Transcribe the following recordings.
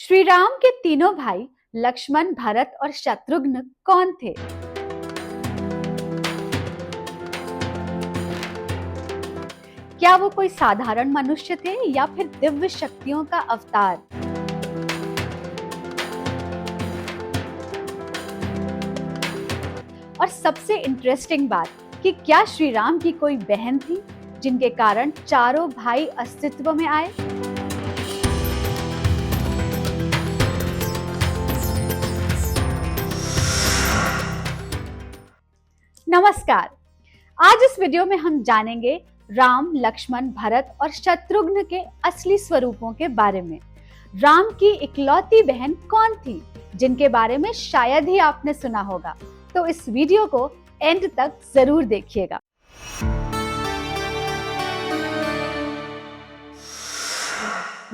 श्री राम के तीनों भाई लक्ष्मण, भरत और शत्रुघ्न कौन थे? क्या वो कोई साधारण मनुष्य थे या फिर दिव्य शक्तियों का अवतार? और सबसे इंटरेस्टिंग बात कि क्या श्री राम की कोई बहन थी जिनके कारण चारों भाई अस्तित्व में आए? नमस्कार। आज इस वीडियो में हम जानेंगे राम, लक्ष्मण, भरत और शत्रुघ्न के असली स्वरूपों के बारे में। राम की इकलौती बहन कौन थी जिनके बारे में शायद ही आपने सुना होगा, तो इस वीडियो को एंड तक जरूर देखिएगा।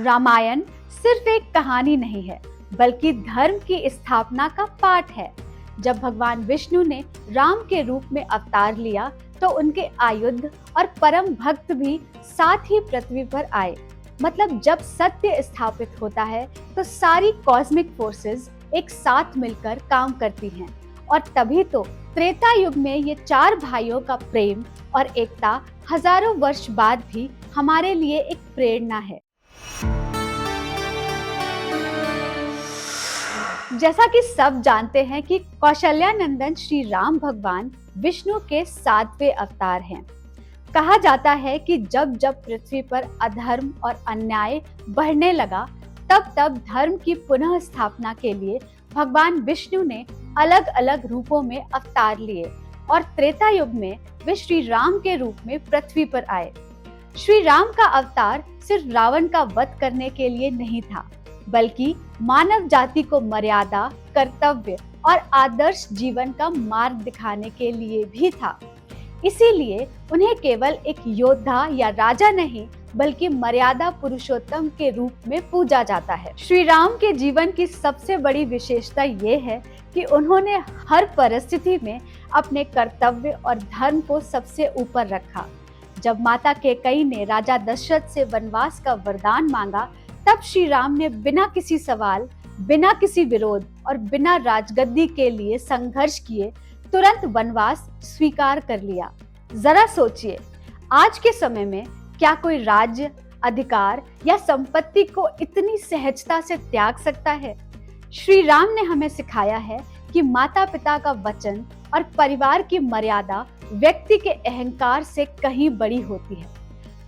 रामायण सिर्फ एक कहानी नहीं है, बल्कि धर्म की स्थापना का पाठ है। जब भगवान विष्णु ने राम के रूप में अवतार लिया, तो उनके आयुध और परम भक्त भी साथ ही पृथ्वी पर आए। मतलब जब सत्य स्थापित होता है, तो सारी कॉस्मिक फोर्सेस एक साथ मिलकर काम करती हैं। और तभी तो त्रेता युग में ये चार भाइयों का प्रेम और एकता हजारों वर्ष बाद भी हमारे लिए एक प्रेरणा है। जैसा कि सब जानते हैं कि कौशल्यानंदन श्री राम भगवान विष्णु के 7वें अवतार हैं। कहा जाता है कि जब जब पृथ्वी पर अधर्म और अन्याय बढ़ने लगा, तब तब धर्म की पुनः स्थापना के लिए भगवान विष्णु ने अलग अलग रूपों में अवतार लिए और त्रेता युग में वे श्री राम के रूप में पृथ्वी पर आए। श्री राम का अवतार सिर्फ रावण का वध करने के लिए नहीं था, बल्कि मानव जाति को मर्यादा, कर्तव्य और आदर्श जीवन का मार्ग दिखाने के लिए भी था। इसीलिए उन्हें केवल एक योद्धा या राजा नहीं, बल्कि मर्यादा पुरुषोत्तम के रूप में पूजा जाता है। श्री राम के जीवन की सबसे बड़ी विशेषता ये है कि उन्होंने हर परिस्थिति में अपने कर्तव्य और धर्म को सबसे ऊपर रखा। जब माता कैकेयी ने राजा दशरथ से वनवास का वरदान मांगा, तब श्री राम ने बिना किसी सवाल, बिना किसी विरोध और बिना राजगद्दी के लिए संघर्ष किए तुरंत वनवास स्वीकार कर लिया। जरा सोचिए, आज के समय में क्या कोई राज्य, अधिकार या संपत्ति को इतनी सहजता से त्याग सकता है? श्री राम ने हमें सिखाया है कि माता पिता का वचन और परिवार की मर्यादा व्यक्ति के अहंकार से कहीं बड़ी होती है।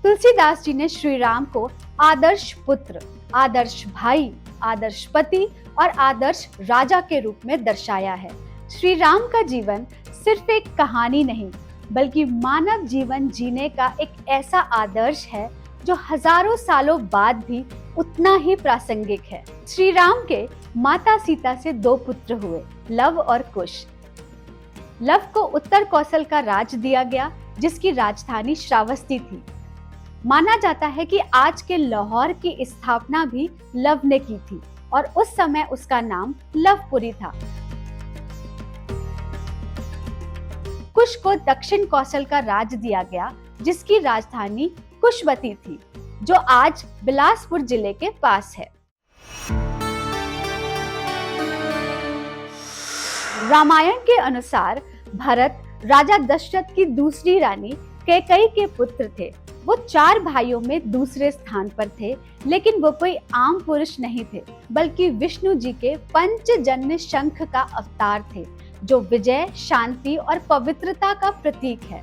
तुलसीदास जी ने श्री राम को आदर्श पुत्र, आदर्श भाई, आदर्श पति और आदर्श राजा के रूप में दर्शाया है। श्री राम का जीवन सिर्फ एक कहानी नहीं, बल्कि मानव जीवन जीने का एक ऐसा आदर्श है जो हजारों सालों बाद भी उतना ही प्रासंगिक है। श्री राम के माता सीता से 2 पुत्र हुए, लव और कुश। लव को उत्तर कौशल का राज दिया गया, जिसकी राजधानी श्रावस्ती थी। माना जाता है कि आज के लाहौर की स्थापना भी लव ने की थी और उस समय उसका नाम लवपुरी था। कुश को दक्षिण कौशल का राज दिया गया, जिसकी राजधानी कुशवती थी, जो आज बिलासपुर जिले के पास है। रामायण के अनुसार भरत राजा दशरथ की दूसरी रानी कैकेयी के पुत्र थे। वो 4 भाइयों में दूसरे स्थान पर थे, लेकिन वो कोई आम पुरुष नहीं थे, बल्कि विष्णु जी के पंचजन्य शंख का अवतार थे, जो विजय, शांति और पवित्रता का प्रतीक है।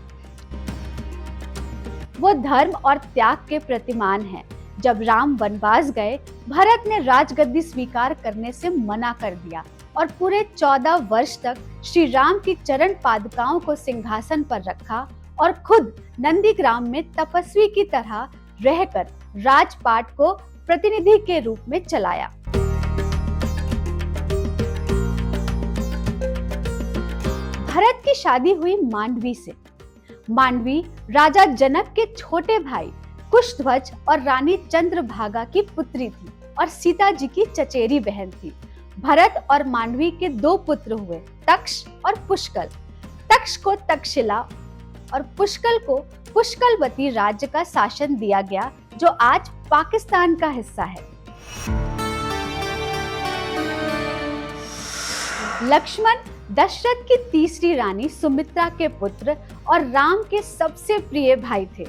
वो धर्म और त्याग के प्रतिमान हैं। जब राम वनवास गए, भरत ने राजगद्दी स्वीकार करने से मना कर दिया और पूरे 14 वर्ष तक श्री राम की चरण पादुकाओं को सिंहासन पर रखा और खुद नंदीग्राम में तपस्वी की तरह रहकर राजपाट को प्रतिनिधि के रूप में चलाया। भरत की शादी हुई मांडवी से। मांडवी राजा जनक के छोटे भाई कुशध्वज और रानी चंद्रभागा की पुत्री थी और सीता जी की चचेरी बहन थी। भरत और मांडवी के 2 पुत्र हुए, तक्ष और पुष्कल। तक्ष को तक्षशिला और पुष्कल को पुष्कलवती राज्य का शासन दिया गया, जो आज पाकिस्तान का हिस्सा है। लक्ष्मण दशरथ की तीसरी रानी सुमित्रा के पुत्र और राम के सबसे प्रिय भाई थे।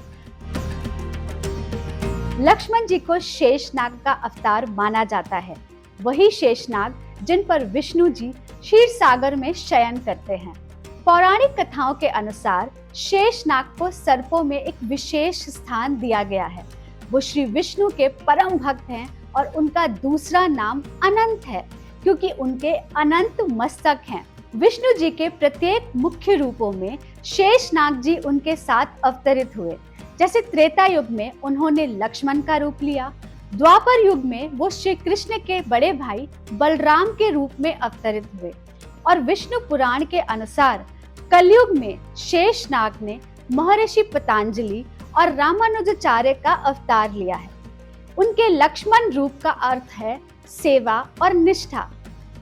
लक्ष्मण जी को शेषनाग का अवतार माना जाता है। वही शेषनाग जिन पर विष्णु जी क्षीर सागर में शयन करते हैं। पौराणिक कथाओं के अनुसार शेषनाग को सर्पों में एक विशेष स्थान दिया गया है। वो श्री विष्णु के परम भक्त हैं और उनका दूसरा नाम अनंत है, क्योंकि उनके अनंत मस्तक हैं। विष्णु जी के प्रत्येक मुख्य रूपों में शेषनाग जी उनके साथ अवतरित हुए। जैसे त्रेता युग में उन्होंने लक्ष्मण का रूप लिया, द्वापर युग में वो श्री कृष्ण के बड़े भाई बलराम के रूप में अवतरित हुए, और विष्णु पुराण के अनुसार कलयुग में शेषनाग ने महर्षि पतंजलि और रामानुजाचार्य का अवतार लिया है। उनके लक्ष्मण रूप का अर्थ है सेवा और निष्ठा।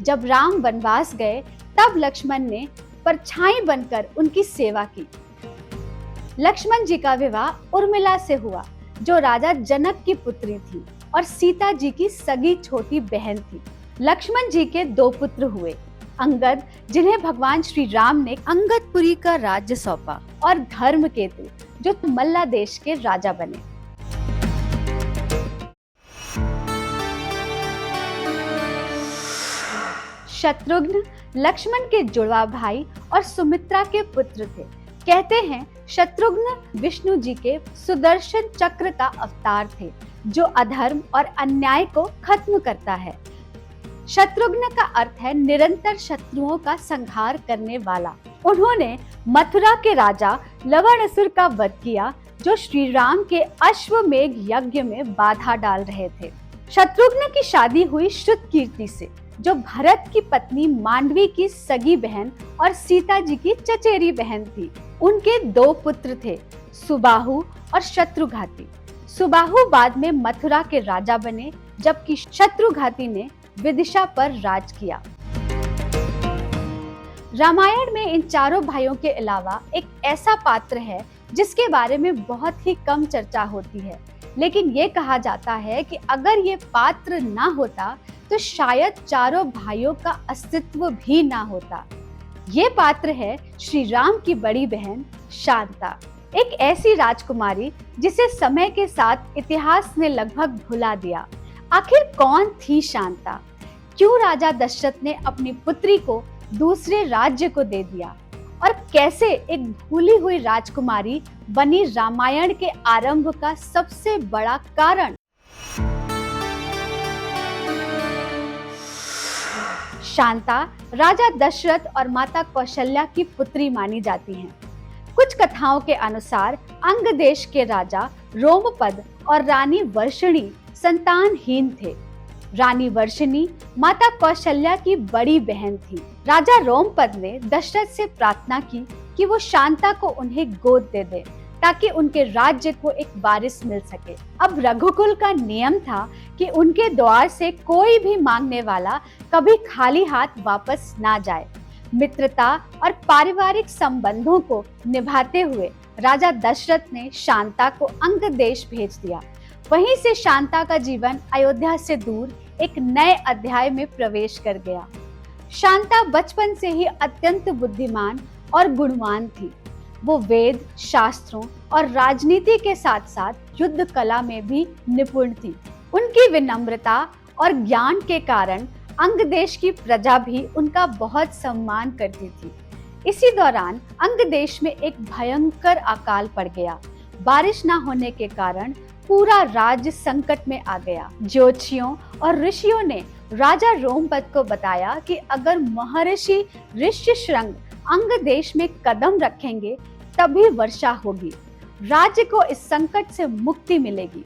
जब राम वनवास गए तब लक्ष्मण ने परछाई बनकर उनकी सेवा की। लक्ष्मण जी का विवाह उर्मिला से हुआ, जो राजा जनक की पुत्री थी और सीता जी की सगी छोटी बहन थी। लक्ष्मण जी के 2 पुत्र हुए, अंगद, जिन्हें भगवान श्री राम ने अंगदपुरी का राज्य सौंपा, और धर्मकेतु, जो मल्ला देश के राजा बने। शत्रुघ्न लक्ष्मण के जुड़वा भाई और सुमित्रा के पुत्र थे। कहते हैं शत्रुघ्न विष्णु जी के सुदर्शन चक्र का अवतार थे, जो अधर्म और अन्याय को खत्म करता है। शत्रुघ्न का अर्थ है निरंतर शत्रुओं का संहार करने वाला। उन्होंने मथुरा के राजा लवणासुर का वध किया, जो श्री राम के अश्वमेध यज्ञ में बाधा डाल रहे थे। शत्रुघ्न की शादी हुई श्रुतकीर्ति से, जो भरत की पत्नी मांडवी की सगी बहन और सीता जी की चचेरी बहन थी। उनके 2 पुत्र थे, सुबाहु और शत्रुघाती। सुबाहु बाद में मथुरा के राजा बने, जबकि शत्रुघाती ने विदिशा पर राज किया। रामायण में इन चारों भाइयों के अलावा एक ऐसा पात्र है जिसके बारे में बहुत ही कम चर्चा होती है, लेकिन ये कहा जाता है कि अगर ये पात्र ना होता तो शायद चारों भाइयों का अस्तित्व भी ना होता। ये पात्र है श्री राम की बड़ी बहन शांता, एक ऐसी राजकुमारी जिसे समय के साथ इतिहास ने लगभग भुला दिया। आखिर कौन थी शांता? क्यों राजा दशरथ ने अपनी पुत्री को दूसरे राज्य को दे दिया? और कैसे एक भूली हुई राजकुमारी बनी रामायण के आरंभ का सबसे बड़ा कारण? शांता राजा दशरथ और माता कौशल्या की पुत्री मानी जाती हैं। कुछ कथाओं के अनुसार अंग देश के राजा रोमपद और रानी वर्षिणी संतानहीन थे। रानी वर्षिणी माता कौशल्या की बड़ी बहन थी। राजा रोमपद ने दशरथ से प्रार्थना की कि वो शांता को उन्हें गोद दे दे, ताकि उनके राज्य को एक वारिस मिल सके। अब रघुकुल का नियम था कि उनके द्वार से कोई भी मांगने वाला कभी खाली हाथ वापस ना जाए। मित्रता और पारिवारिक संबंधों को निभाते हुए राजा दशरथ ने शांता को अंग देश भेज दिया। वहीं से शांता का जीवन अयोध्या से दूर एक नए अध्याय में प्रवेश कर गया। शांता बचपन से ही अत्यंत बुद्धिमान और गुणवान थी। वो वेद, शास्त्रों और राजनीति के साथ साथ युद्ध कला में भी निपुण थी। उनकी विनम्रता और ज्ञान के कारण अंग देश की प्रजा भी उनका बहुत सम्मान करती थी। इसी दौरान अंग देश में एक भयंकर अकाल पड़ गया। बारिश न होने के कारण पूरा राज्य संकट में आ गया। ज्योतिषियों और ऋषियों ने राजा रोमपद को बताया कि अगर महर्षि ऋष्यशृंग अंग देश में कदम रखेंगे तभी वर्षा होगी, राज्य को इस संकट से मुक्ति मिलेगी।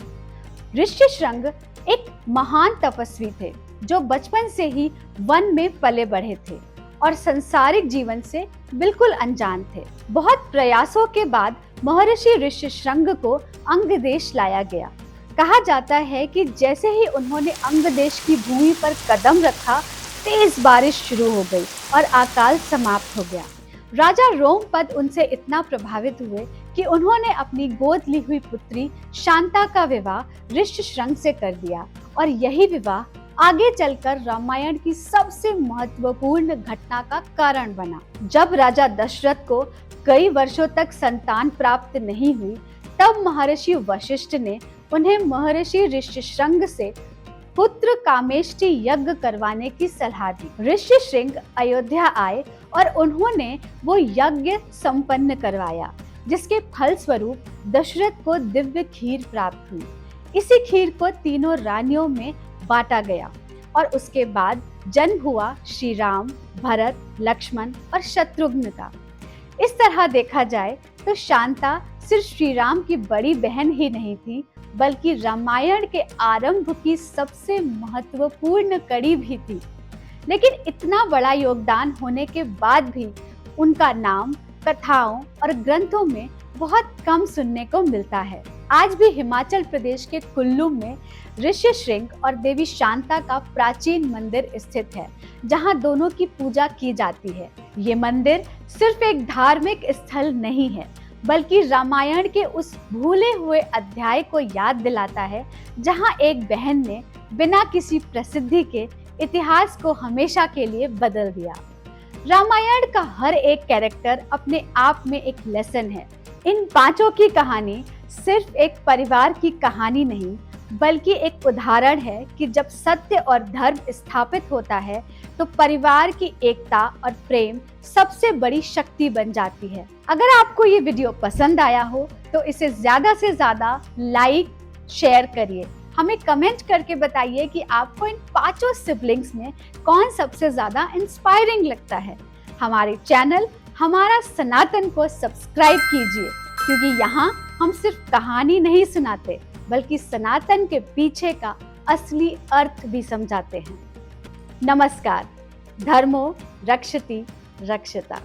ऋष्यशृंग एक महान तपस्वी थे, जो बचपन से ही वन में पले बढ़े थे और संसारिक जीवन से बिल्कुल अनजान थे। बहुत प्रयासों के बाद महर्षि ऋष्यशृंग को अंग देश लाया गया। कहा जाता है कि जैसे ही उन्होंने अंग देश की भूमि पर कदम रखा, तेज बारिश शुरू हो गई और अकाल समाप्त हो गया। राजा रोमपद उनसे इतना प्रभावित हुए कि उन्होंने अपनी गोद ली हुई पुत्री शांता का विवाह ऋष्यशृंग से कर दिया और यही विवाह आगे चलकर रामायण की सबसे महत्वपूर्ण घटना का कारण बना। जब राजा दशरथ को कई वर्षों तक संतान प्राप्त नहीं हुई, तब महर्षि वशिष्ठ ने उन्हें महर्षि ऋष्यशृंग से पुत्र कामेष्टि यज्ञ करवाने की सलाह दी। ऋष्यशृंग अयोध्या आए और उन्होंने वो यज्ञ संपन्न करवाया, जिसके फलस्वरूप दशरथ को दिव्य खीर प्राप्त हुई। इसी खीर को तीनों रानियों में बांटा गया और उसके बाद जन्म हुआ श्री राम, भरत, लक्ष्मण और शत्रुघ्न का। इस तरह देखा जाए तो शांता सिर्फ श्री राम की बड़ी बहन ही नहीं थी, बल्कि रामायण के आरंभ की सबसे महत्वपूर्ण कड़ी भी थी। लेकिन इतना बड़ा योगदान होने के बाद भी उनका नाम कथाओं और ग्रंथों में बहुत कम सुनने को मिलता है। आज भी हिमाचल प्रदेश के कुल्लू में ऋष्यशृंग और देवी शांता का प्राचीन मंदिर स्थित है, जहां दोनों की पूजा की जाती है। ये मंदिर सिर्फ एक धार्मिक स्थल नहीं है, बल्कि रामायण के उस भूले हुए अध्याय को याद दिलाता है, जहां एक बहन ने बिना किसी प्रसिद्धि के इतिहास को हमेशा के लिए बदल दिया। रामायण का हर एक कैरेक्टर अपने आप में एक लेसन है। इन पांचों की कहानी सिर्फ एक परिवार की कहानी नहीं, बल्कि एक उदाहरण है कि जब सत्य और धर्म स्थापित होता है, तो परिवार की एकता और प्रेम सबसे बड़ी शक्ति बन जाती है। अगर आपको ये वीडियो पसंद आया हो तो इसे ज्यादा से ज्यादा लाइक, शेयर करिए। हमें कमेंट करके बताइए कि आपको इन पांचों सिबलिंग्स में कौन सबसे ज्यादा इंस्पायरिंग लगता है। हमारे चैनल हमारा सनातन को सब्सक्राइब कीजिए, क्योंकि यहाँ हम सिर्फ कहानी नहीं सुनाते, बल्कि सनातन के पीछे का असली अर्थ भी समझाते हैं। नमस्कार। धर्मो रक्षति रक्षता।